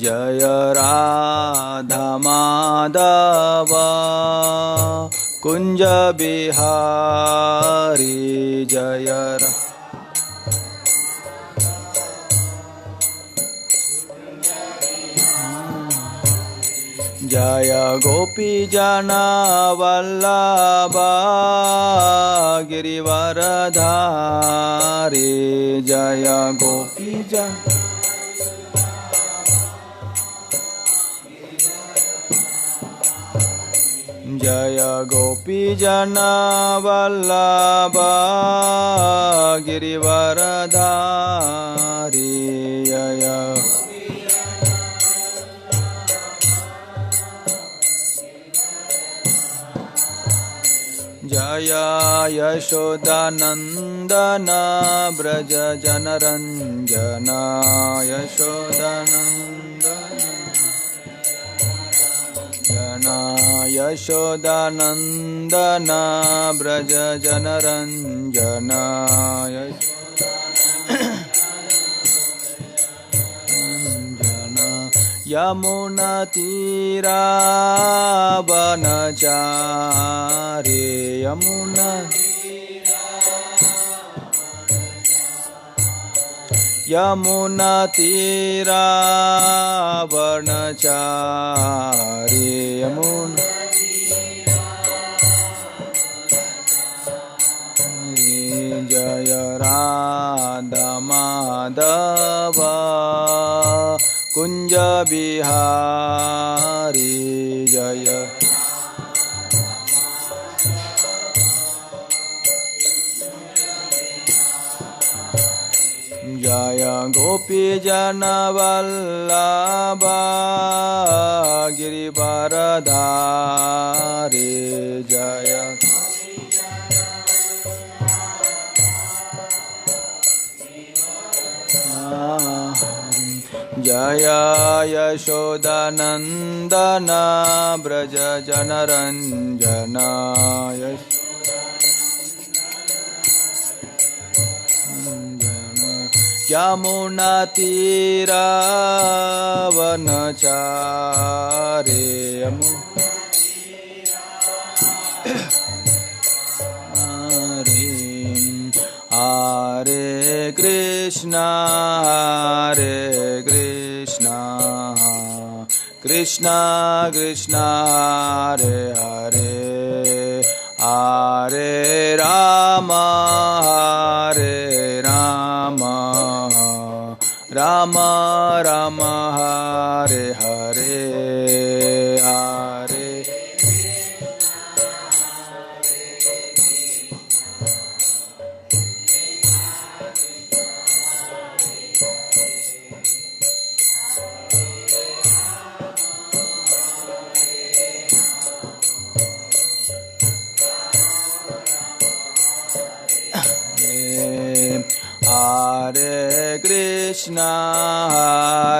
जय राधा माधव कुंज बिहारी जय जय गोपी जना वल्लभ गिरिवरधारी जय गोपी जन जय गोपी जना वल्लभ गिरिवरधारी जय जय यशोदानंदन ब्रज जनरंजन यशोदानंदन ब्रज जनरंजन यमुना तीरा वनचारी यमुना तीरा वनचारी यमुना जय राधा माधव कुंज बिहारी जय जय गोपी जन वल्लभ गिरिवरधारी जय जय यशोदानंदन ब्रज जनरंजन यमुना तीरा वनचारी हरे Krishna Krishna Krishna Hare Hare Hare Ram Ram Ram Hare Hare Hare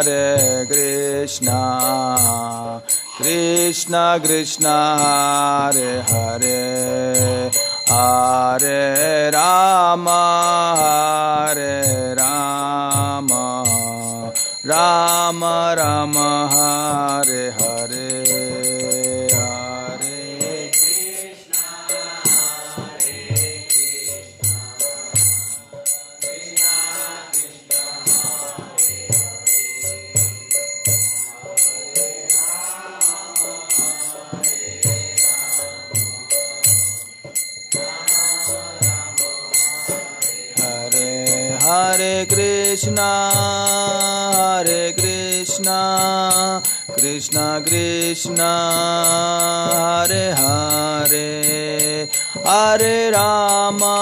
Hare Krishna Krishna Krishna Hare Hare Hare Rama Rama Rama Hare Hare Hare Krishna Krishna Krishna Hare Hare Hare Rama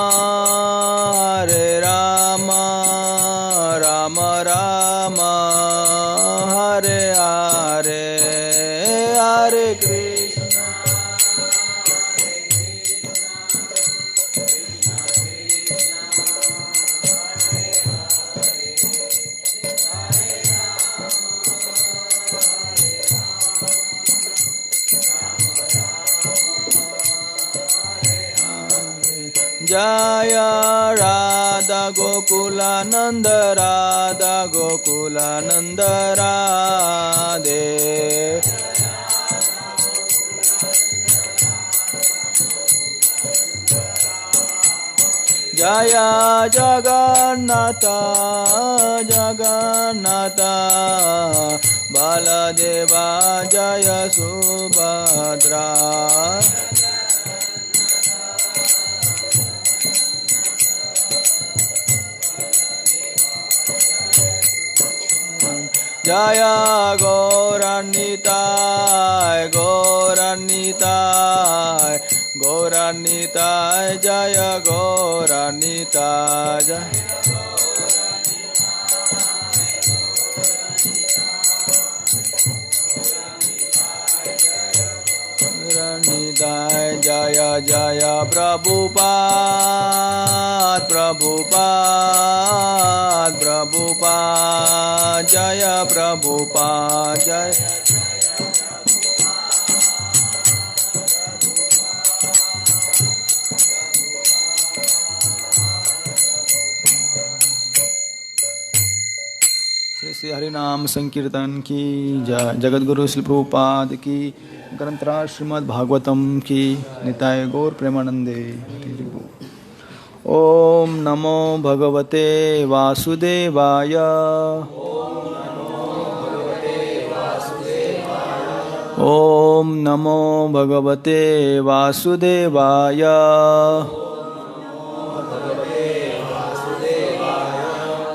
Rama Rama Hare Hare Hare Krishna Jaya Radha Radha Gokulanand Radha Gokulanand Radhe जय जगन्नाथ जगन्नाथ बलदेवा जय सुभद्रा जय गौरान्विताय गौरान्विताय गौरान्विताय जय गौरान्विताय गौरान्विताय जय जय प्रभुपाद प्रभुपाद प्रभुपाद जय प्रभुपाद जय श्री हरिनाम संकीर्तन की जय। जगत गुरु श्री प्रभुपाद की ग्रंथराज श्रीमद् भागवतम की निताय गौर प्रेमानंदे। ओम नमो भगवते वासुदेवाय ओम नमो भगवते वासुदेवाय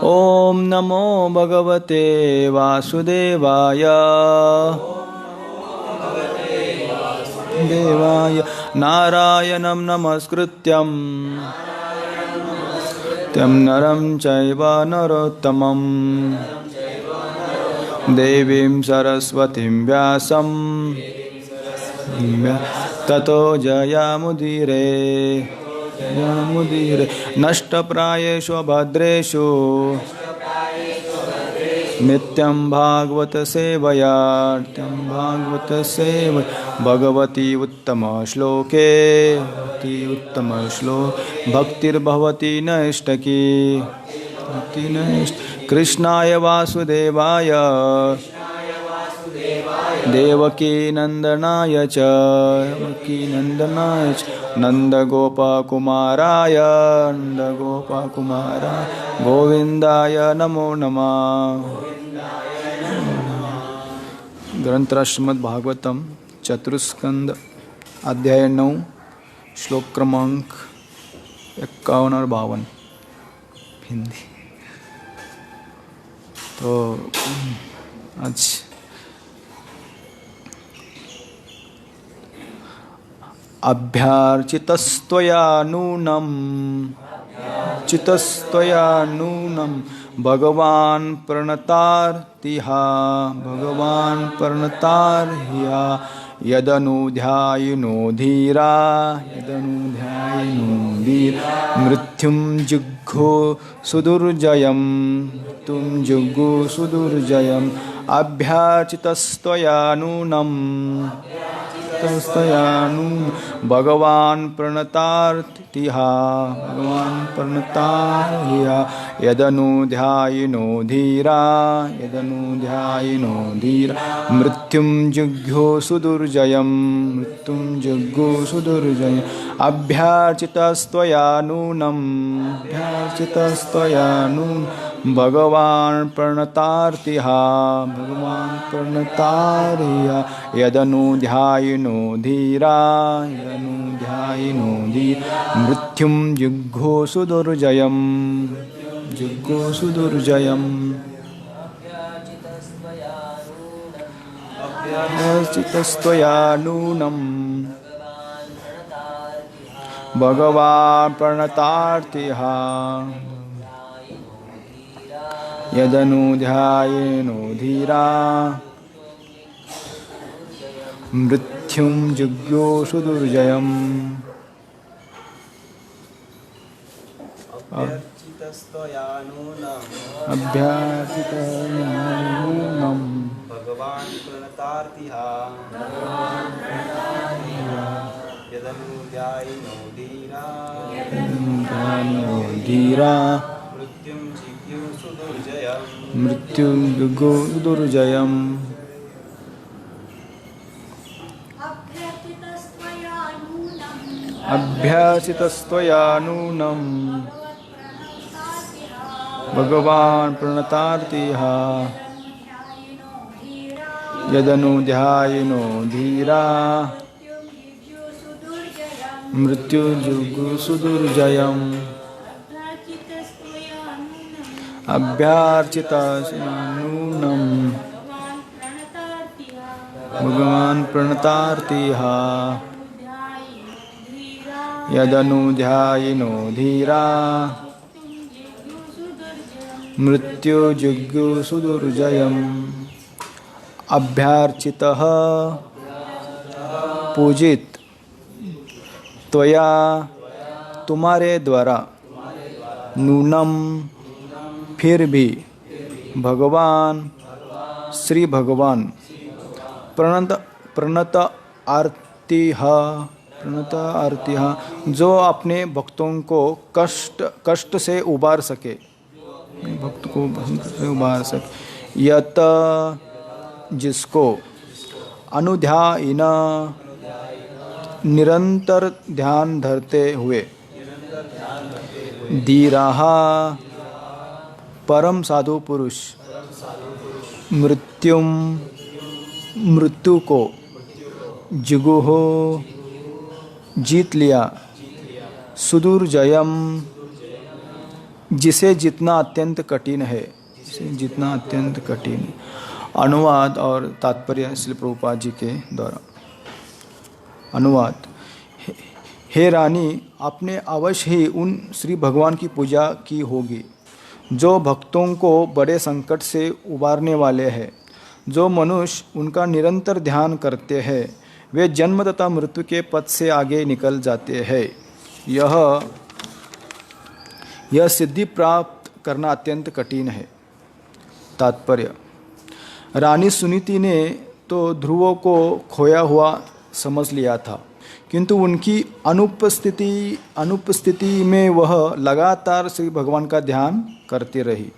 ओम नमो भगवते वासुदेवाय देवाय नारायणं नमस्कृत्यं त्यं नरं चैव नरोत्तमं देवीं सरस्वतीं व्यासं ततो जयामुदीरे नष्टप्रायेषु भद्रेषु नित्यं भागवत सेवया भगवती उत्तम श्लोके भक्तिर्भवती नैष्टकी कृष्णाय वासुदेवाय देवकी नंदनाय च नंदगोपकुमाराय गोविंदाय नमो नमः। ग्रंथ श्रीमद् भागवतम चतुस्कंद अध्याय 9 श्लोक क्रमांक 51 और 52 हिंदी। तो आज अभ्यार्चितस्त्वया नूनं भगवान् प्रणतार्तिहा यदनुध्यायिनो धीरा मृत्युं जिघ्रो सुदुर्जयम् अभ्यार्चितस्त्वया नूनं भगवान् प्रणतार्तिहा यदनुध्यायिनो धीरा मृत्युं जिघ्रो सुदुर्जयम् अभ्यार्चितस्त्वया नूनं भगवान् प्रणतार्तिहा यदनुध्यायिनो धीरा मृत्युं जिघ्रो सुदुर्जयम् अभ्यार्चितस्त्वया नूनं भगवान् प्रणतार्तिहा यदनुध्यायिनो धीरा मृत्युं जिघ्रो सुदुर्जयम् अभ्यार्चितस्त्वया भगवान् प्रणतार्तिहा यदनुध्यायिनो धीरा ध्यानो धीरा मृत्युं दुर्जयम् अभ्यासितस्त्वया नूनं भगवान् प्रणतार्तिः यदनुध्यायिनो धीरा मृत्युजुगुसुदुर्जयम् अभ्यार्चितनूनं भगवान् प्रणतार्तिः यदनुध्यायिनो धीरा मृत्युजुगुसुदुर्जयम् अभ्यार्चितः पूजित त्वया तुम्हारे द्वारा नूनम फिर भी भगवान श्री भगवान प्रणत आरती जो अपने भक्तों को कष्ट से उबार सके भक्त को से उबार सके यत जिसको अनुध्यायिन निरंतर ध्यान धरते हुए धीराहा परम साधु पुरुष मृत्यु को जिगुहो जीत लिया सुदुर्जयम जिसे जितना अत्यंत कठिन है अनुवाद और तात्पर्य श्री प्रभुपाद जी के द्वारा अनुवाद हे रानी आपने अवश्य ही उन श्री भगवान की पूजा की होगी जो भक्तों को बड़े संकट से उबारने वाले हैं जो मनुष्य उनका निरंतर ध्यान करते हैं वे जन्म तथा मृत्यु के पथ से आगे निकल जाते हैं यह सिद्धि प्राप्त करना अत्यंत कठिन है तात्पर्य रानी सुनीति ने तो ध्रुव को खोया हुआ समझ लिया था किंतु उनकी अनुपस्थिति में वह लगातार श्री भगवान का ध्यान करती रही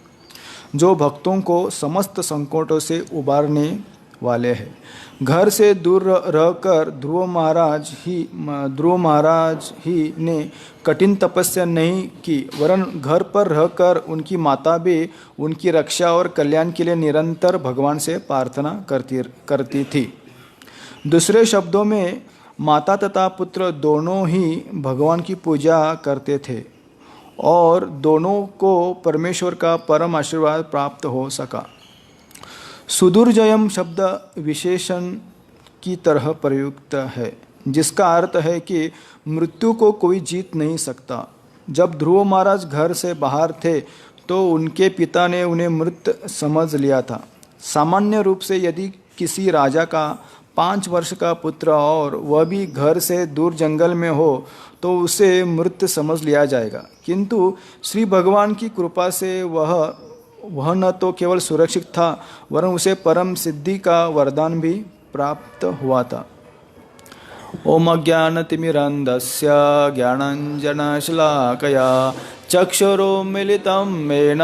जो भक्तों को समस्त संकटों से उबारने वाले हैं घर से दूर रहकर ध्रुव महाराज ही ने कठिन तपस्या नहीं की वरन घर पर रहकर उनकी माता भी उनकी रक्षा और कल्याण के लिए निरंतर भगवान से प्रार्थना करती थी दूसरे शब्दों में माता तथा पुत्र दोनों ही भगवान की पूजा करते थे और दोनों को परमेश्वर का परम आशीर्वाद प्राप्त हो सका सुदुर्जयम शब्द विशेषण की तरह प्रयुक्त है जिसका अर्थ है कि मृत्यु को कोई जीत नहीं सकता जब ध्रुव महाराज घर से बाहर थे तो उनके पिता ने उन्हें मृत समझ लिया था सामान्य रूप से यदि किसी राजा का 5 वर्ष का पुत्र और वह भी घर से दूर जंगल में हो तो उसे मृत समझ लिया जाएगा किंतु श्री भगवान की कृपा से वह न तो केवल सुरक्षित था वरन उसे परम सिद्धि का वरदान भी प्राप्त हुआ था ओम अज्ञानतिमिरन्धस्य ज्ञानाञ्जनशलाकया चक्षुरुन्मिलितं येन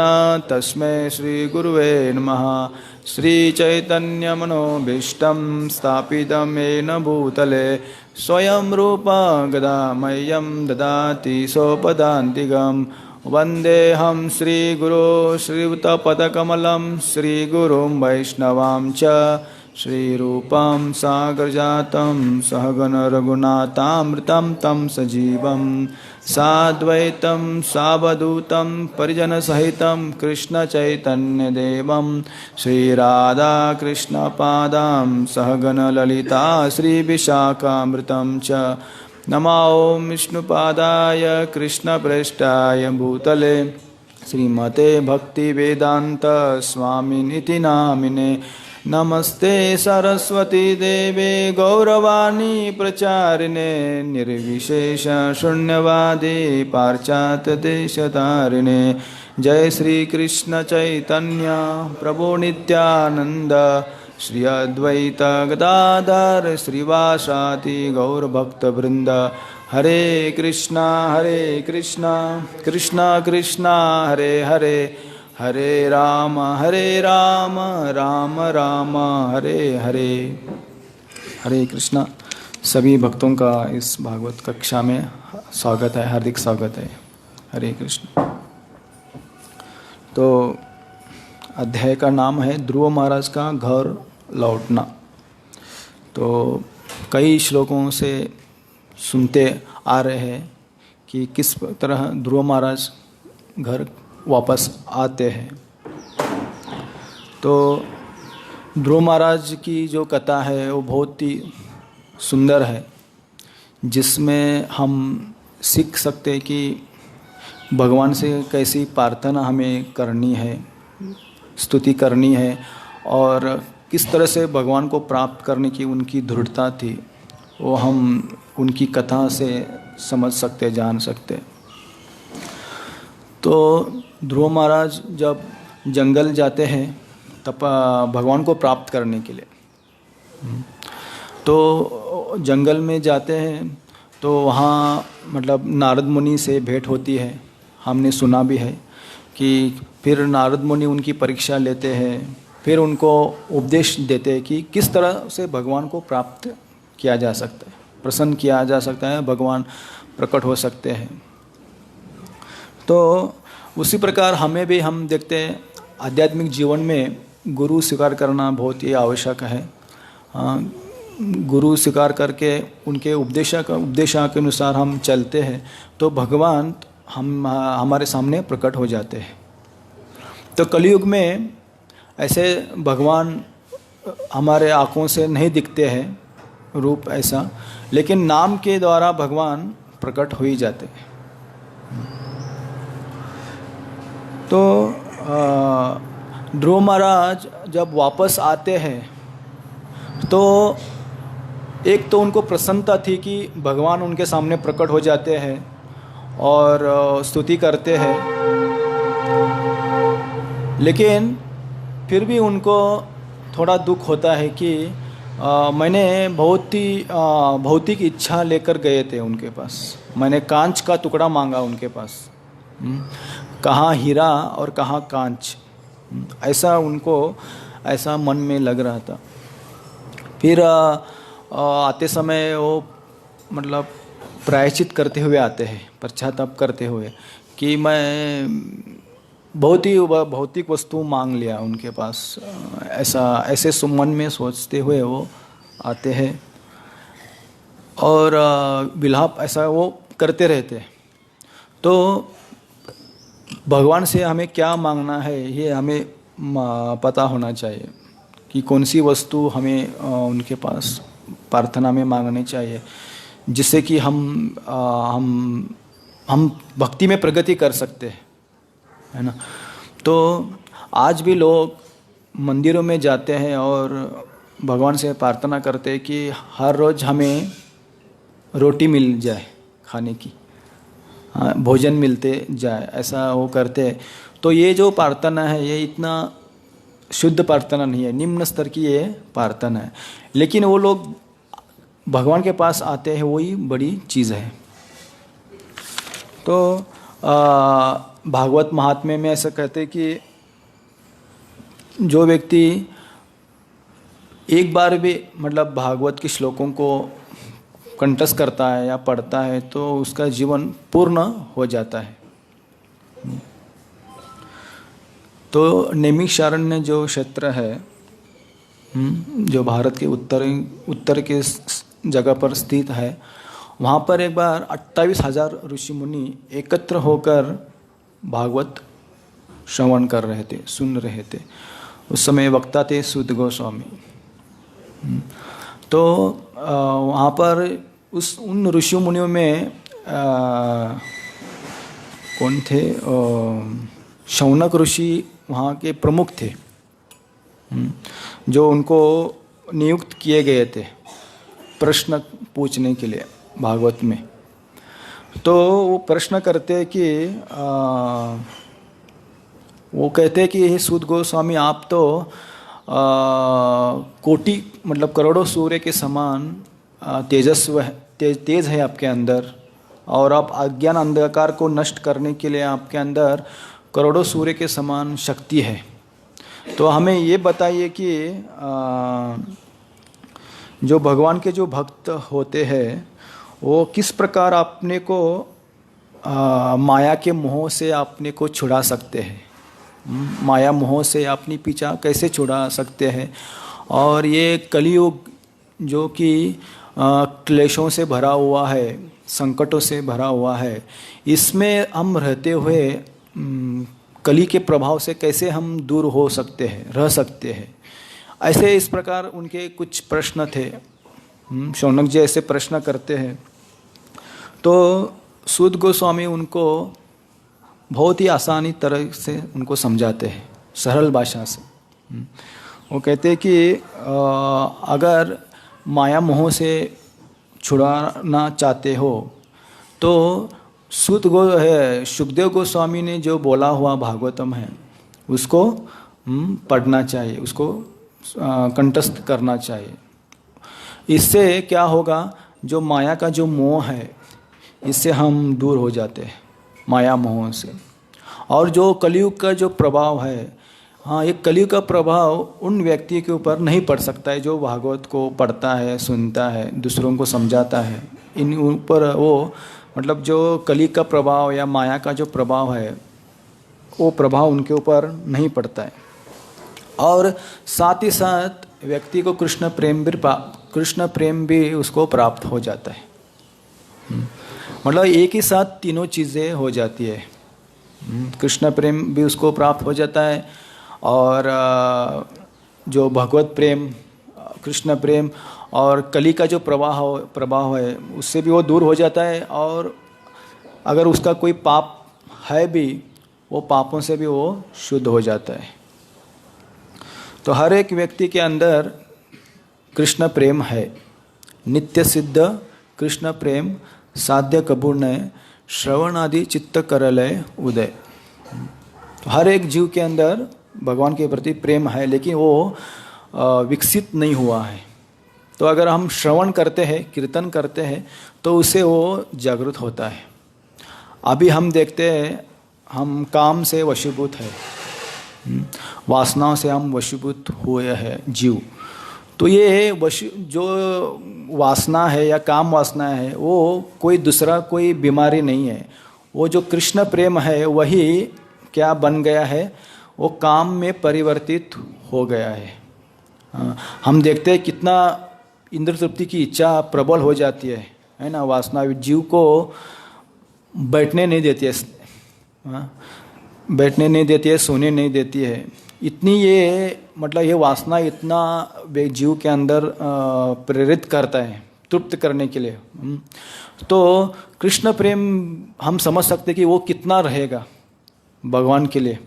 तस्मै श्रीगुरुवे नमः श्रीचैतन्यमनोभीष्टं स्थापितं येन भूतले स्वयं रूपा गदा मह्यं ददाति सोपदान्तिकम् वन्देऽहं श्रीगुरो श्रीयुतपदकमलं श्रीगुरुं वैष्णवां च श्रीरूपं सागरजातं सहगण रघुनाथामृतं तं सजीवं साद्वैतं सावधूतं परिजनसहितं कृष्णचैतन्यदेवं श्रीराधाकृष्णपादां सहगण ललिता श्रीविशाखामृतं च नमो ॐ विष्णुपादाय कृष्णप्रेष्ठाय भूतले श्रीमते भक्तिवेदान्त स्वामिनिति नामिने नमस्ते सरस्वती देवे गौरवाणी प्रचारिणे निर्विशेष शून्यवादी पाश्चात्य देशतारिणे जय श्री कृष्ण चैतन्य प्रभु नित्यानंद श्री अद्वैत गदाधर श्रीवासादि गौरभक्तवृंद हरे कृष्णा कृष्णा कृष्णा हरे हरे, हरे राम राम राम हरे हरे। हरे कृष्णा। सभी भक्तों का इस भागवत कक्षा में स्वागत है, हार्दिक स्वागत है। हरे कृष्ण। तो अध्याय का नाम है ध्रुव महाराज का घर लौटना। तो कई श्लोकों से सुनते आ रहे हैं कि किस तरह ध्रुव महाराज घर वापस आते हैं। तो ध्रुव महाराज की जो कथा है वो बहुत ही सुंदर है, जिसमें हम सीख सकते हैं कि भगवान से कैसी प्रार्थना हमें करनी है, स्तुति करनी है, और किस तरह से भगवान को प्राप्त करने की उनकी दृढ़ता थी, वो हम उनकी कथा से समझ सकते, जान सकते। तो ध्रुव महाराज जब जंगल जाते हैं तब भगवान को प्राप्त करने के लिए, तो जंगल में जाते हैं तो वहाँ मतलब नारद मुनि से भेंट होती है। हमने सुना भी है कि फिर नारद मुनि उनकी परीक्षा लेते हैं, फिर उनको उपदेश देते हैं कि किस तरह से भगवान को प्राप्त किया जा सकता है, प्रसन्न किया जा सकता है, भगवान प्रकट हो सकते हैं। तो उसी प्रकार हमें भी हम देखते हैं आध्यात्मिक जीवन में गुरु स्वीकार करना बहुत ही आवश्यक है। गुरु स्वीकार करके उनके उपदेश के अनुसार हम चलते हैं तो भगवान हमारे सामने प्रकट हो जाते हैं। तो कलयुग में ऐसे भगवान हमारे आँखों से नहीं दिखते हैं रूप ऐसा, लेकिन नाम के द्वारा भगवान प्रकट हो ही जाते हैं। तो ध्रुव महाराज जब वापस आते हैं तो एक तो उनको प्रसन्नता थी कि भगवान उनके सामने प्रकट हो जाते हैं और स्तुति करते हैं, लेकिन फिर भी उनको थोड़ा दुख होता है कि मैंने बहुत ही भौतिक इच्छा लेकर गए थे उनके पास, मैंने कांच का टुकड़ा मांगा उनके पास, कहाँ हीरा और कहाँ कांच, ऐसा उनको ऐसा मन में लग रहा था। फिर आते समय वो मतलब प्रायश्चित करते हुए आते हैं, पश्चाताप करते हुए कि मैं बहुत ही भौतिक वस्तु मांग लिया उनके पास, ऐसे मन में सोचते हुए वो आते हैं और विलाप ऐसा वो करते रहते। तो भगवान से हमें क्या मांगना है ये हमें पता होना चाहिए कि कौन सी वस्तु हमें उनके पास प्रार्थना में मांगनी चाहिए, जिससे कि हम भक्ति में प्रगति कर सकते हैं, है ना। तो आज भी लोग मंदिरों में जाते हैं और भगवान से प्रार्थना करते हैं कि हर रोज़ हमें रोटी मिल जाए खाने की, भोजन मिलते जाए, ऐसा वो करते हैं। तो ये जो प्रार्थना है ये इतना शुद्ध प्रार्थना नहीं है, निम्न स्तर की ये प्रार्थना है, लेकिन वो लोग भगवान के पास आते हैं, वही बड़ी चीज़ है। तो भागवत महात्म्य में ऐसा कहते हैं कि जो व्यक्ति एक बार भी मतलब भागवत के श्लोकों को कंठस्थ करता है या पढ़ता है तो उसका जीवन पूर्ण हो जाता है। तो नैमिषारण्य जो क्षेत्र है, जो भारत के उत्तर के जगह पर स्थित है, वहाँ पर एक बार 28,000 ऋषि मुनि एकत्र होकर भागवत श्रवण कर रहे थे, सुन रहे थे। उस समय वक्ता थे सूत गोस्वामी। तो वहाँ पर उन ऋषि मुनियों में कौन थे? शौनक ऋषि वहाँ के प्रमुख थे, जो उनको नियुक्त किए गए थे प्रश्न पूछने के लिए भागवत में। तो वो प्रश्न करते कि वो कहते कि हे सूत गोस्वामी, आप तो कोटि मतलब करोड़ों सूर्य के समान तेजस्व तेज है आपके अंदर, और आप अज्ञान अंधकार को नष्ट करने के लिए आपके अंदर करोड़ों सूर्य के समान शक्ति है। तो हमें ये बताइए कि जो भगवान के जो भक्त होते हैं वो किस प्रकार अपने को माया के मोह से अपने को छुड़ा सकते हैं, माया मोह से अपनी पीछा कैसे छुड़ा सकते हैं। और ये कलियुग जो कि क्लेशों से भरा हुआ है, संकटों से भरा हुआ है, इसमें हम रहते हुए कली के प्रभाव से कैसे हम दूर हो सकते हैं, रह सकते हैं। ऐसे इस प्रकार उनके कुछ प्रश्न थे। शौनक जी ऐसे प्रश्न करते हैं तो सूत गोस्वामी उनको बहुत ही आसानी तरह से उनको समझाते हैं, सरल भाषा से। वो कहते हैं कि अगर माया मोह से छुड़ाना चाहते हो तो सुखदेव गोस्वामी ने जो बोला हुआ भागवतम है उसको पढ़ना चाहिए, उसको कंठस्थ करना चाहिए। इससे क्या होगा, जो माया का जो मोह है इससे हम दूर हो जाते हैं, माया मोह से। और जो कलयुग का जो प्रभाव है, हाँ, ये कलयुग का प्रभाव उन व्यक्ति के ऊपर नहीं पड़ सकता है जो भागवत को पढ़ता है, सुनता है, दूसरों को समझाता है। इन ऊपर वो मतलब जो कलयुग का प्रभाव या माया का जो प्रभाव है वो प्रभाव उनके ऊपर नहीं पड़ता है। और साथ ही साथ व्यक्ति को कृष्ण प्रेम भी उसको प्राप्त हो जाता है। मतलब एक ही साथ तीनों चीज़ें हो जाती है। कृष्ण प्रेम भी उसको प्राप्त हो जाता है और जो भगवत प्रेम, कृष्ण प्रेम और कली का जो प्रभाव है उससे भी वो दूर हो जाता है। और अगर उसका कोई पाप है भी, वो पापों से भी वो शुद्ध हो जाता है। तो हर एक व्यक्ति के अंदर कृष्ण प्रेम है, नित्य सिद्ध कृष्ण प्रेम साध्य कबूर ने श्रवण आदि चित्त करलय उदय। तो हर एक जीव के अंदर भगवान के प्रति प्रेम है, लेकिन वो विकसित नहीं हुआ है। तो अगर हम श्रवण करते हैं, कीर्तन करते हैं, तो उससे वो जागृत होता है। अभी हम देखते हैं हम काम से वशीभूत है, वासनाओं से हम वशीभूत हुए हैं जीव। तो ये जो वासना है या काम वासना है वो कोई दूसरा कोई बीमारी नहीं है। वो जो कृष्ण प्रेम है वही क्या बन गया है, वो काम में परिवर्तित हो गया है। हम देखते हैं कितना इंद्र तृप्ति की इच्छा प्रबल हो जाती है ना। वासना जीव को बैठने नहीं देती है, बैठने नहीं देती है, सोने नहीं देती है। इतनी ये मतलब ये वासना इतना जीव के अंदर प्रेरित करता है तृप्त करने के लिए। तो कृष्ण प्रेम हम समझ सकते कि वो कितना रहेगा भगवान के लिए।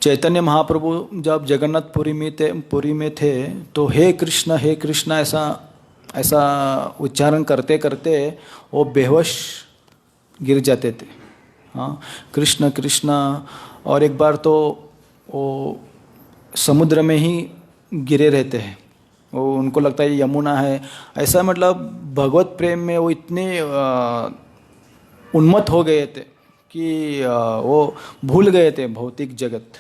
चैतन्य महाप्रभु जब जगन्नाथपुरी में थे तो हे कृष्ण ऐसा उच्चारण करते करते वो बेहोश गिर जाते थे। हाँ, कृष्ण कृष्ण। और एक बार तो वो समुद्र में ही गिरे रहते हैं, वो उनको लगता है यमुना है ऐसा। मतलब भगवत प्रेम में वो इतने उन्मत्त हो गए थे कि वो भूल गए थे भौतिक जगत।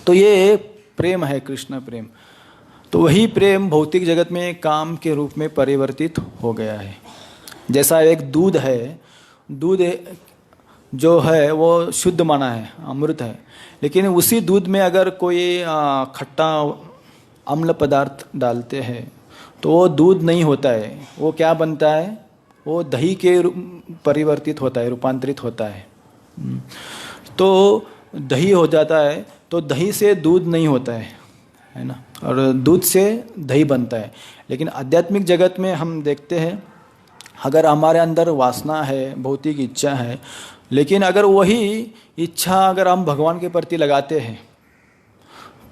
तो ये प्रेम है कृष्ण प्रेम। तो वही प्रेम भौतिक जगत में काम के रूप में परिवर्तित हो गया है। जैसा एक दूध है, दूध जो है वो शुद्ध माना है, अमृत है, लेकिन उसी दूध में अगर कोई खट्टा अम्ल पदार्थ डालते हैं तो वो दूध नहीं होता है। वो क्या बनता है, वो दही के परिवर्तित होता है, रूपांतरित होता है। तो दही हो जाता है, तो दही से दूध नहीं होता है ना, और दूध से दही बनता है। लेकिन आध्यात्मिक जगत में हम देखते हैं अगर हमारे अंदर वासना है, भौतिक इच्छा है, लेकिन अगर वही इच्छा अगर हम भगवान के प्रति लगाते हैं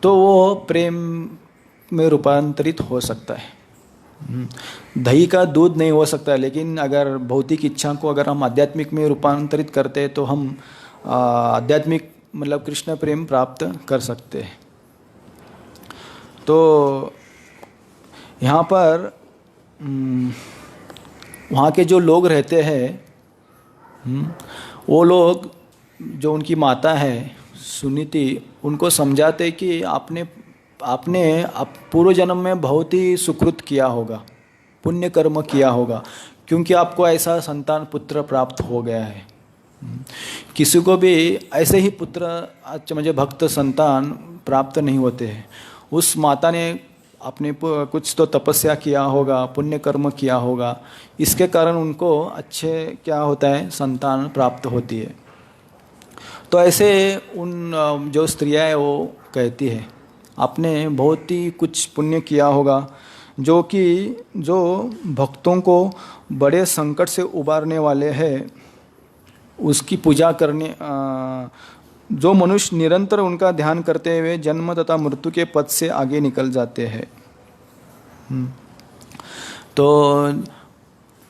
तो वो प्रेम में रूपांतरित हो सकता है। दही का दूध नहीं हो सकता है, लेकिन अगर भौतिक इच्छा को अगर हम आध्यात्मिक में रूपांतरित करते हैं तो हम आध्यात्मिक मतलब कृष्ण प्रेम प्राप्त कर सकते हैं। तो यहाँ पर वहाँ के जो लोग रहते हैं, वो लोग जो उनकी माता है सुनीति, उनको समझाते कि आपने आपने पूर्व जन्म में बहुत ही सुकृत किया होगा, पुण्य कर्म किया होगा, क्योंकि आपको ऐसा संतान पुत्र प्राप्त हो गया है। किसी को भी ऐसे ही पुत्र मुझे भक्त संतान प्राप्त नहीं होते हैं। उस माता ने अपने कुछ तो तपस्या किया होगा, पुण्य कर्म किया होगा, इसके कारण उनको अच्छे क्या होता है, संतान प्राप्त होती है। तो ऐसे उन जो स्त्रियाँ है वो कहती है आपने बहुत ही कुछ पुण्य किया होगा, जो भक्तों को बड़े संकट से उबारने वाले हैं, उसकी पूजा करने जो मनुष्य निरंतर उनका ध्यान करते हुए जन्म तथा मृत्यु के पथ से आगे निकल जाते हैं। तो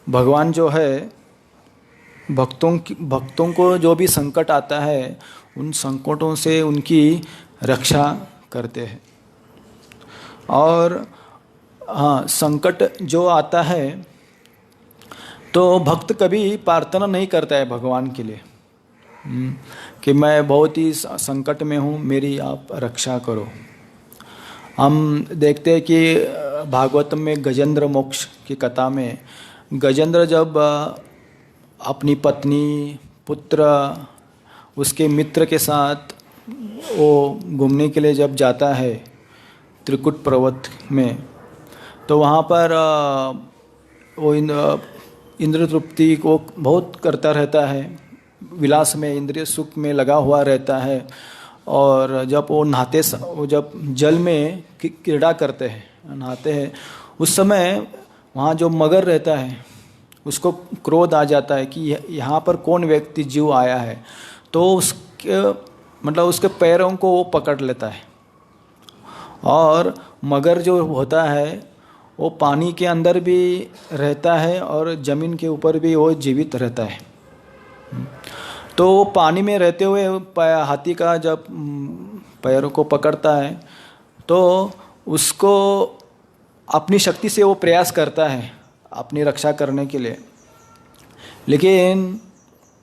भगवान जो है भक्तों को जो भी संकट आता है, उन संकटों से उनकी रक्षा करते हैं। और हाँ, संकट जो आता है तो भक्त कभी प्रार्थना नहीं करता है भगवान के लिए कि मैं बहुत ही संकट में हूँ, मेरी आप रक्षा करो। हम देखते हैं कि भागवत में गजेंद्र मोक्ष की कथा में गजेंद्र जब अपनी पत्नी, पुत्र, उसके मित्र के साथ वो घूमने के लिए जब जाता है त्रिकुट पर्वत में, तो वहाँ पर वो इंद्र तृप्ति को बहुत करता रहता है, विलास में, इंद्रिय सुख में लगा हुआ रहता है। और जब वो जब जल में क्रीड़ा करते हैं, नहाते हैं, उस समय वहाँ जो मगर रहता है उसको क्रोध आ जाता है कि यहाँ पर कौन व्यक्ति जीव आया है। तो उसके पैरों को वो पकड़ लेता है। और मगर जो होता है वो पानी के अंदर भी रहता है और ज़मीन के ऊपर भी वो जीवित रहता है। तो पानी में रहते हुए हाथी का जब पैरों को पकड़ता है तो उसको अपनी शक्ति से वो प्रयास करता है अपनी रक्षा करने के लिए, लेकिन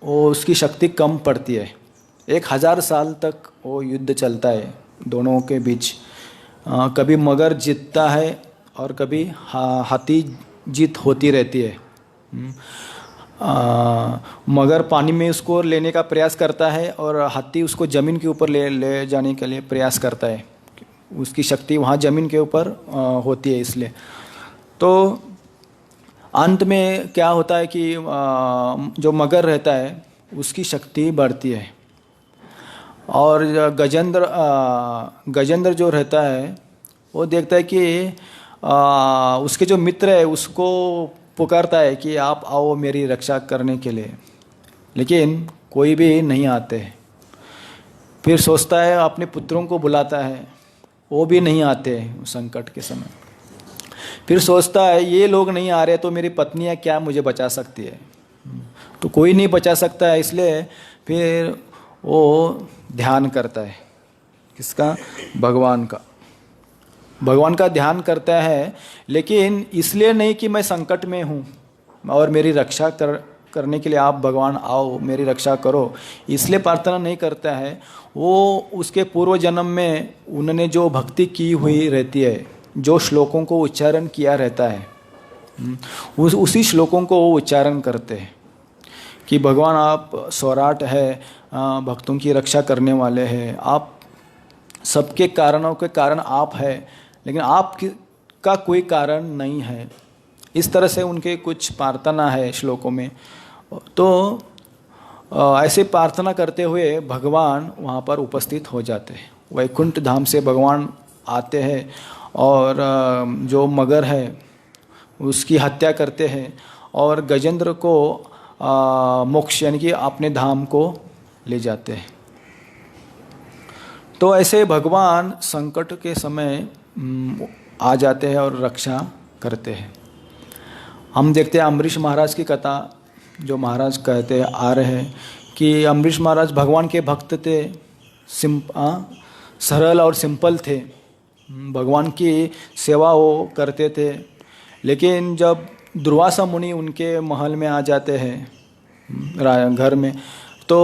वो उसकी शक्ति कम पड़ती है। 1000 साल तक वो युद्ध चलता है दोनों के बीच। कभी मगर जीतता है और कभी हाथी जीत होती रहती है। मगर पानी में उसको लेने का प्रयास करता है और हाथी उसको ज़मीन के ऊपर ले जाने के लिए प्रयास करता है। उसकी शक्ति वहाँ ज़मीन के ऊपर होती है इसलिए। तो अंत में क्या होता है कि जो मगर रहता है उसकी शक्ति बढ़ती है और गजेंद्र जो रहता है वो देखता है कि उसके जो मित्र है उसको पुकारता है कि आप आओ मेरी रक्षा करने के लिए, लेकिन कोई भी नहीं आते। फिर सोचता है अपने पुत्रों को बुलाता है, वो भी नहीं आते संकट के समय। फिर सोचता है ये लोग नहीं आ रहे तो मेरी पत्नियाँ क्या मुझे बचा सकती है, तो कोई नहीं बचा सकता है। इसलिए फिर वो ध्यान करता है, किसका? भगवान का ध्यान करता है, लेकिन इसलिए नहीं कि मैं संकट में हूँ और मेरी रक्षा करने के लिए आप भगवान आओ मेरी रक्षा करो, इसलिए प्रार्थना नहीं करता है। वो उसके पूर्व जन्म में उन्होंने जो भक्ति की हुई रहती है, जो श्लोकों को उच्चारण किया रहता है, उसी श्लोकों को वो उच्चारण करते हैं कि भगवान आप सौराट है, भक्तों की रक्षा करने वाले हैं, आप सबके कारणों के कारण आप है, लेकिन आप का कोई कारण नहीं है। इस तरह से उनके कुछ प्रार्थना है श्लोकों में। तो ऐसे प्रार्थना करते हुए भगवान वहाँ पर उपस्थित हो जाते हैं। वैकुंठ धाम से भगवान आते हैं और जो मगर है उसकी हत्या करते हैं और गजेंद्र को मोक्ष यानी कि अपने धाम को ले जाते हैं। तो ऐसे भगवान संकट के समय आ जाते हैं और रक्षा करते हैं। हम देखते हैं अम्बरीश महाराज की कथा, जो महाराज कहते आ रहे हैं कि अम्बरीश महाराज भगवान के भक्त थे, सरल और सिंपल थे, भगवान की सेवा वो करते थे। लेकिन जब दुर्वासा मुनि उनके महल में आ जाते हैं घर में। तो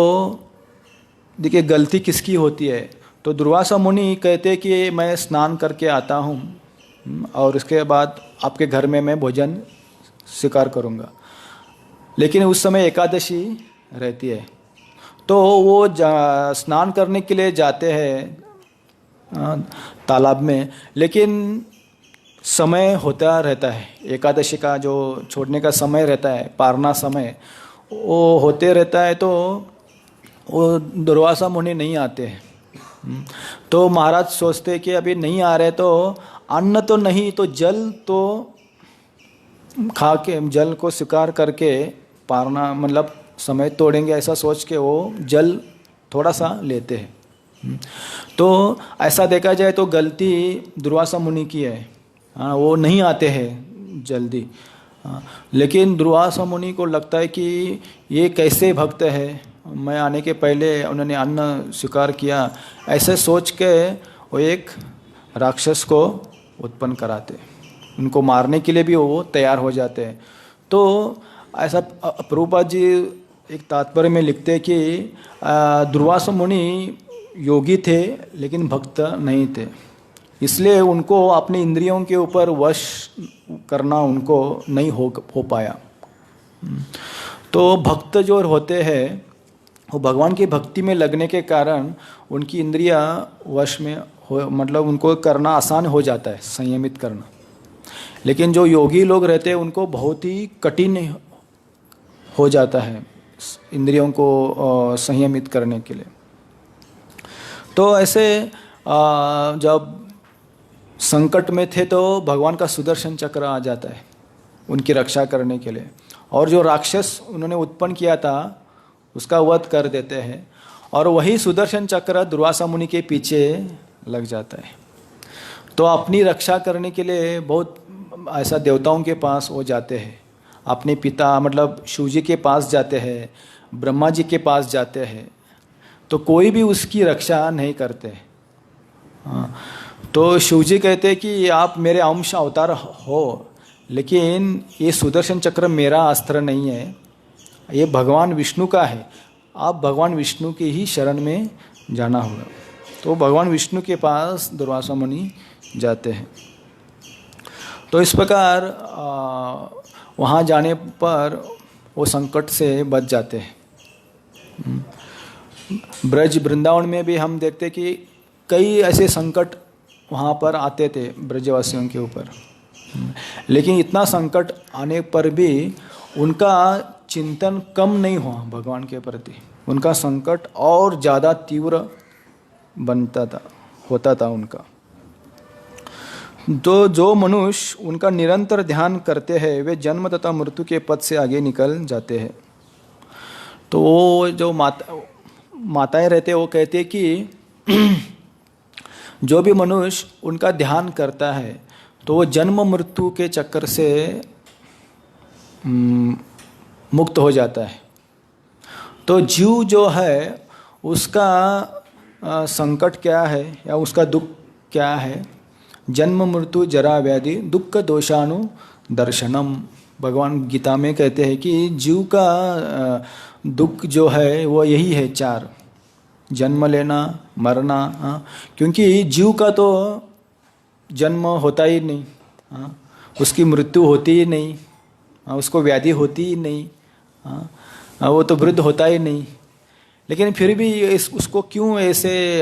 देखिए गलती किसकी होती है। तो दुर्वासा मुनि कहते कि मैं स्नान करके आता हूँ और इसके बाद आपके घर में मैं भोजन स्वीकार करूँगा। लेकिन उस समय एकादशी रहती है, तो वो स्नान करने के लिए जाते हैं तालाब में, लेकिन समय होता रहता है, एकादशी का जो छोड़ने का समय रहता है, पारना समय, वो होते रहता है। तो वो दुर्वासा मुनि नहीं आते हैं। तो महाराज सोचते कि अभी नहीं आ रहे, तो अन्न तो नहीं तो जल तो खा के, जल को स्वीकार करके पारना मतलब समय तोड़ेंगे, ऐसा सोच के वो जल थोड़ा सा लेते हैं। तो ऐसा देखा जाए तो गलती दुर्वासा मुनि की है। हाँ, वो नहीं आते हैं जल्दी। लेकिन दुर्वासा मुनि को लगता है कि ये कैसे भक्त है, मैं आने के पहले उन्होंने अन्न स्वीकार किया, ऐसे सोच के वो एक राक्षस को उत्पन्न कराते, उनको मारने के लिए भी वो तैयार हो जाते हैं। तो ऐसा प्रभुपाद जी एक तात्पर्य में लिखते हैं कि दुर्वासा मुनि योगी थे लेकिन भक्त नहीं थे, इसलिए उनको अपनी इंद्रियों के ऊपर वश करना उनको नहीं हो पाया। तो भक्त जो होते हैं वो भगवान की भक्ति में लगने के कारण उनकी इंद्रियां वश में हो, मतलब उनको करना आसान हो जाता है, संयमित करना। लेकिन जो योगी लोग रहते हैं उनको बहुत ही कठिन हो जाता है इंद्रियों को संयमित करने के लिए। तो ऐसे जब संकट में थे तो भगवान का सुदर्शन चक्र आ जाता है उनकी रक्षा करने के लिए, और जो राक्षस उन्होंने उत्पन्न किया था उसका वध कर देते हैं, और वही सुदर्शन चक्र दुर्वासा मुनि के पीछे लग जाता है। तो अपनी रक्षा करने के लिए बहुत ऐसा देवताओं के पास वो जाते हैं, अपने पिता मतलब शिव जी के पास जाते हैं, ब्रह्मा जी के पास जाते हैं, तो कोई भी उसकी रक्षा नहीं करते। हाँ, तो शिव जी कहते हैं कि आप मेरे अंश अवतार हो, लेकिन ये सुदर्शन चक्र मेरा अस्त्र नहीं है, ये भगवान विष्णु का है, आप भगवान विष्णु की ही शरण में जाना होगा। तो भगवान विष्णु के पास दुर्वासा मुनि जाते हैं। तो इस प्रकार वहाँ जाने पर वो संकट से बच जाते हैं। ब्रज वृंदावन में भी हम देखते कि कई ऐसे संकट वहाँ पर आते थे ब्रजवासियों के ऊपर, लेकिन इतना संकट आने पर भी उनका चिंतन कम नहीं हुआ भगवान के प्रति, उनका संकट और ज़्यादा तीव्र बनता था, होता था उनका। तो जो मनुष्य उनका निरंतर ध्यान करते हैं वे जन्म तथा मृत्यु के पथ से आगे निकल जाते हैं। तो वो जो माताएं रहते हैं वो कहते हैं कि जो भी मनुष्य उनका ध्यान करता है तो वो जन्म मृत्यु के चक्कर से मुक्त हो जाता है। तो जीव जो है उसका संकट क्या है या उसका दुख क्या है, जन्म मृत्यु जरा व्याधि दुख दोषानु दर्शनम। भगवान गीता में कहते हैं कि जीव का दुख जो है वो यही है, चार, जन्म लेना, मरना, क्योंकि जीव का तो जन्म होता ही नहीं, उसकी मृत्यु होती ही नहीं, उसको व्याधि होती ही नहीं, वो तो वृद्ध होता ही नहीं, लेकिन फिर भी उसको क्यों ऐसे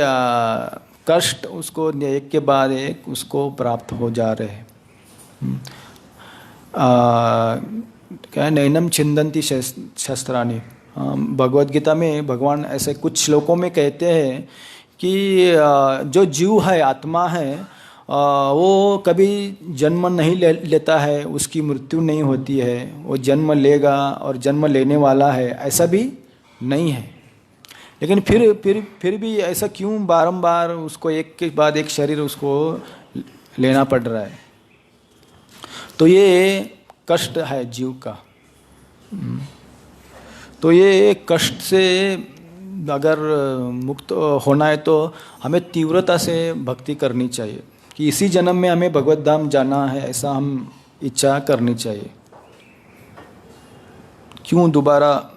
कष्ट उसको एक के बाद एक उसको प्राप्त हो जा रहे हैं। क्या नैनम छिंदंती शस्त्राणी, भगवद गीता में भगवान ऐसे कुछ श्लोकों में कहते हैं कि जो जीव है, आत्मा है, वो कभी जन्म नहीं लेता है, उसकी मृत्यु नहीं होती है, वो जन्म लेगा और जन्म लेने वाला है, ऐसा भी नहीं है। लेकिन फिर भी ऐसा क्यों बारंबार उसको एक के बाद एक शरीर उसको लेना पड़ रहा है। तो ये कष्ट है जीव का। तो ये कष्ट से अगर मुक्त होना है तो हमें तीव्रता से भक्ति करनी चाहिए कि इसी जन्म में हमें भगवत धाम जाना है, ऐसा हम इच्छा करनी चाहिए। क्यों दोबारा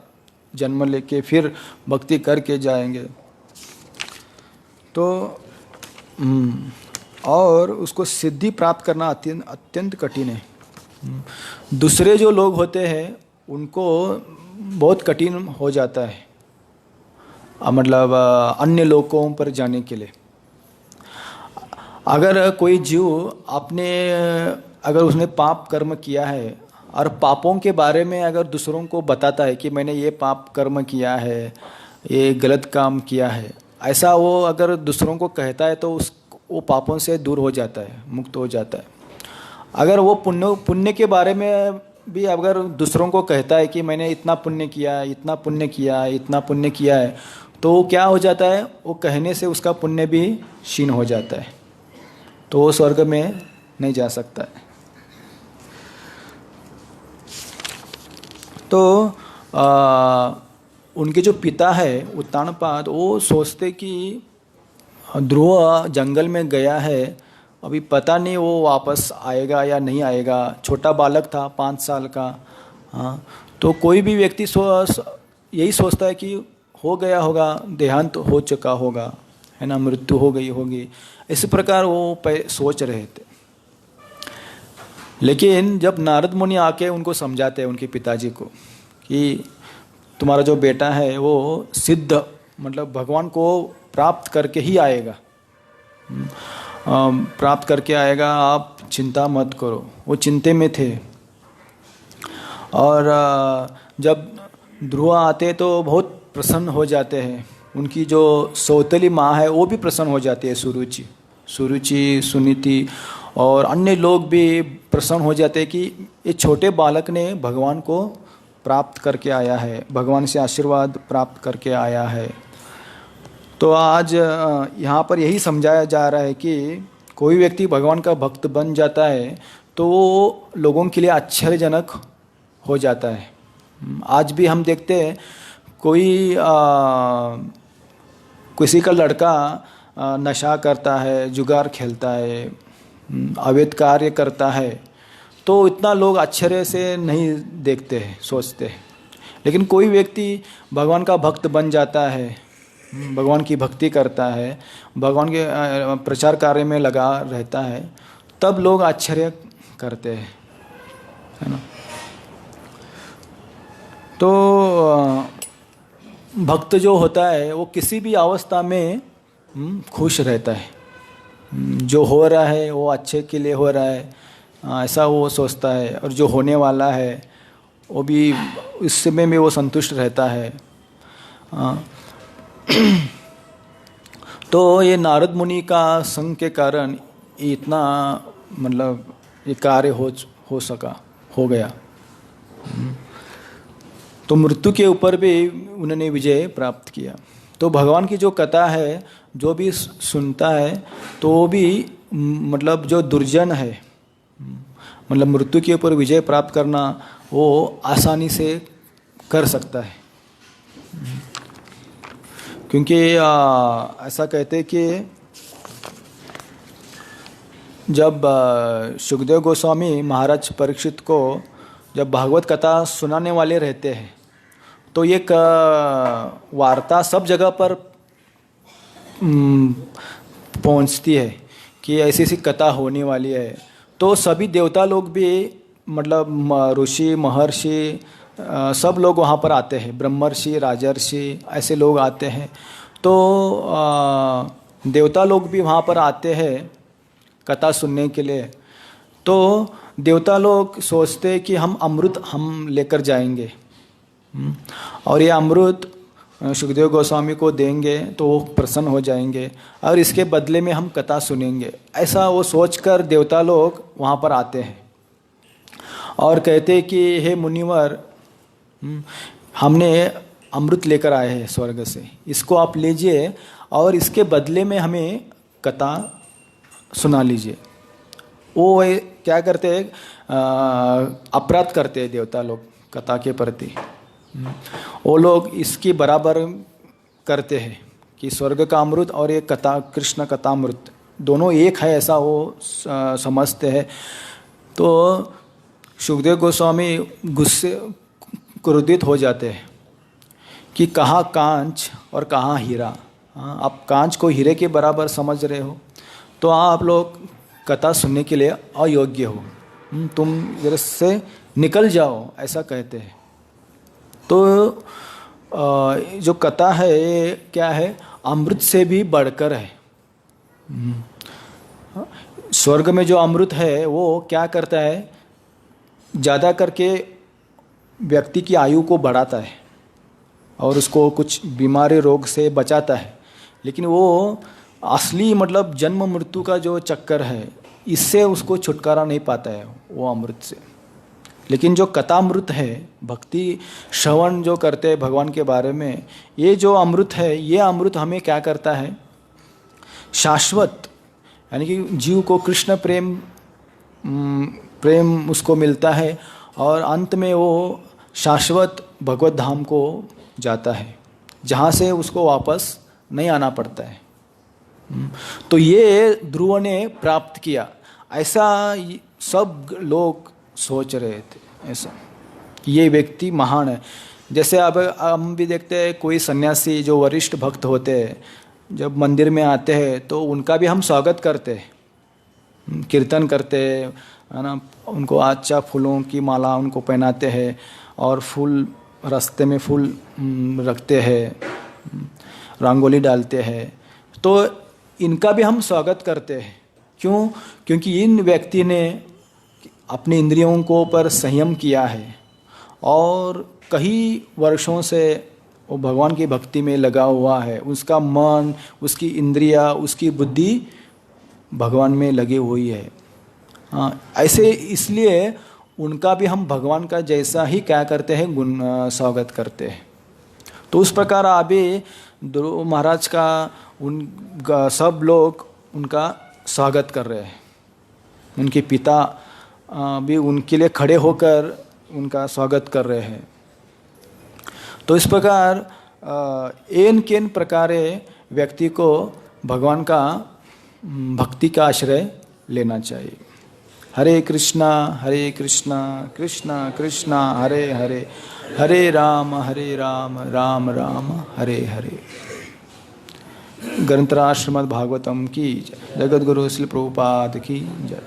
जन्म लेके फिर भक्ति करके जाएंगे। तो और उसको सिद्धि प्राप्त करना अत्यंत कठिन है। दूसरे जो लोग होते हैं उनको बहुत कठिन हो जाता है, मतलब अन्य लोकों पर जाने के लिए। अगर कोई जीव अगर उसने पाप कर्म किया है और पापों के बारे में अगर दूसरों को बताता है कि मैंने ये पाप कर्म किया है, ये गलत काम किया है, ऐसा वो अगर दूसरों को कहता है तो वो पापों से दूर हो जाता है, मुक्त हो जाता है। अगर वो पुण्य के बारे में भी अगर दूसरों को कहता है कि मैंने इतना पुण्य किया, इतना पुण्य किया, इतना पुण्य किया है, तो वो क्या हो जाता है, वो कहने से उसका पुण्य भी क्षीण हो जाता है, तो वो स्वर्ग में नहीं जा सकता है। तो उनके जो पिता है उत्तानपाद, वो सोचते कि ध्रुव जंगल में गया है, अभी पता नहीं वो वापस आएगा या नहीं आएगा। छोटा बालक था 5 साल का। हाँ, तो कोई भी व्यक्ति यही सोचता है कि हो गया होगा, देहांत हो चुका होगा, है ना, मृत्यु हो गई होगी, इस प्रकार वो सोच रहे थे। लेकिन जब नारद मुनि आके उनको समझाते हैं, उनके पिताजी को, कि तुम्हारा जो बेटा है वो सिद्ध, मतलब भगवान को प्राप्त करके ही आएगा, प्राप्त करके आएगा, आप चिंता मत करो। वो चिंते में थे। और जब ध्रुव आते तो बहुत प्रसन्न हो जाते हैं। उनकी जो सौतेली माँ है वो भी प्रसन्न हो जाती है, सुरुचि, सुनीति और अन्य लोग भी प्रसन्न हो जाते हैं कि ये छोटे बालक ने भगवान को प्राप्त करके आया है, भगवान से आशीर्वाद प्राप्त करके आया है। तो आज यहाँ पर यही समझाया जा रहा है कि कोई व्यक्ति भगवान का भक्त बन जाता है तो वो लोगों के लिए आश्चर्यजनक हो जाता है। आज भी हम देखते हैं किसी का लड़का नशा करता है, जुगार खेलता है, अवैध कार्य करता है, तो इतना लोग आश्चर्य से नहीं देखते हैं, सोचते हैं। लेकिन कोई व्यक्ति भगवान का भक्त बन जाता है, भगवान की भक्ति करता है, भगवान के प्रचार कार्य में लगा रहता है, तब लोग आश्चर्य करते हैं, है ना। तो भक्त जो होता है वो किसी भी अवस्था में खुश रहता है। जो हो रहा है वो अच्छे के लिए हो रहा है, ऐसा वो सोचता है, और जो होने वाला है वो भी इस समय में वो संतुष्ट रहता है। तो ये नारद मुनि का संग के कारण इतना, मतलब ये कार्य हो गया। तो मृत्यु के ऊपर भी उन्होंने विजय प्राप्त किया। तो भगवान की जो कथा है, जो भी सुनता है, तो वो भी मतलब जो दुर्जन है, मतलब मृत्यु के ऊपर विजय प्राप्त करना वो आसानी से कर सकता है। क्योंकि ऐसा कहते हैं कि जब सुखदेव गोस्वामी महाराज परीक्षित को जब भागवत कथा सुनाने वाले रहते हैं, तो एक वार्ता सब जगह पर पहुंचती है कि ऐसी ऐसी कथा होने वाली है। तो सभी देवता लोग भी, मतलब ऋषि महर्षि सब लोग वहाँ पर आते हैं, ब्रह्मर्षि, राजर्षि, ऐसे लोग आते हैं। तो देवता लोग भी वहाँ पर आते हैं कथा सुनने के लिए। तो देवता लोग सोचते हैं कि हम अमृत लेकर जाएंगे, और ये अमृत सुखदेव गोस्वामी को देंगे तो वो प्रसन्न हो जाएंगे, और इसके बदले में हम कथा सुनेंगे। ऐसा वो सोचकर देवता लोग वहाँ पर आते हैं और कहते हैं कि हे मुनिवर, हमने अमृत लेकर आए हैं स्वर्ग से, इसको आप लीजिए और इसके बदले में हमें कथा सुना लीजिए। वो क्या करते हैं, अपराध करते हैं देवता लोग कथा के प्रति। वो लोग इसकी बराबर करते हैं कि स्वर्ग का अमृत और ये कथा, कृष्ण कथा अमृत दोनों एक है, ऐसा वो समझते हैं। तो सुखदेव गोस्वामी क्रोधित हो जाते हैं कि कहाँ कांच और कहाँ हीरा। हाँ, आप कांच को हीरे के बराबर समझ रहे हो तो आप लोग कथा सुनने के लिए अयोग्य हो, तुम इधर से निकल जाओ, ऐसा कहते हैं। तो जो कथा है ये क्या है, अमृत से भी बढ़कर है। स्वर्ग में जो अमृत है वो क्या करता है, ज़्यादा करके व्यक्ति की आयु को बढ़ाता है और उसको कुछ बीमारी रोग से बचाता है। लेकिन वो असली मतलब जन्म मृत्यु का जो चक्कर है, इससे उसको छुटकारा नहीं पाता है वो अमृत से। लेकिन जो कथामृत है, भक्ति श्रवण जो करते हैं भगवान के बारे में, ये जो अमृत है, ये अमृत हमें क्या करता है, शाश्वत, यानी कि जीव को कृष्ण प्रेम उसको मिलता है और अंत में वो शाश्वत भगवत धाम को जाता है, जहाँ से उसको वापस नहीं आना पड़ता है। तो ये ध्रुव ने प्राप्त किया, ऐसा सब लोग सोच रहे थे, ऐसा ये व्यक्ति महान है। जैसे अब हम भी देखते हैं कोई सन्यासी जो वरिष्ठ भक्त होते हैं, जब मंदिर में आते हैं तो उनका भी हम स्वागत करते हैं, कीर्तन करते हैं, है ना, उनको अच्छा फूलों की माला उनको पहनाते हैं और फूल रास्ते में फूल रखते हैं, रंगोली डालते हैं। तो इनका भी हम स्वागत करते हैं। क्यों? क्योंकि इन व्यक्ति ने अपने इंद्रियों को पर संयम किया है और कई वर्षों से वो भगवान की भक्ति में लगा हुआ है। उसका मन, उसकी इंद्रिया, उसकी बुद्धि भगवान में लगी हुई है। हाँ, ऐसे इसलिए उनका भी हम भगवान का जैसा ही क्या करते हैं, स्वागत करते हैं। तो उस प्रकार अभी ध्रुव महाराज का उनका सब लोग उनका स्वागत कर रहे हैं। उनके पिता भी उनके लिए खड़े होकर उनका स्वागत कर रहे हैं। तो इस प्रकार एन केन प्रकारे व्यक्ति को भगवान का भक्ति का आश्रय लेना चाहिए। हरे कृष्णा कृष्णा कृष्णा हरे हरे, हरे राम राम राम हरे हरे। ग्रंथराज श्रीमद् भागवतम की जय। जगत गुरु श्री प्रभुपाद की जय।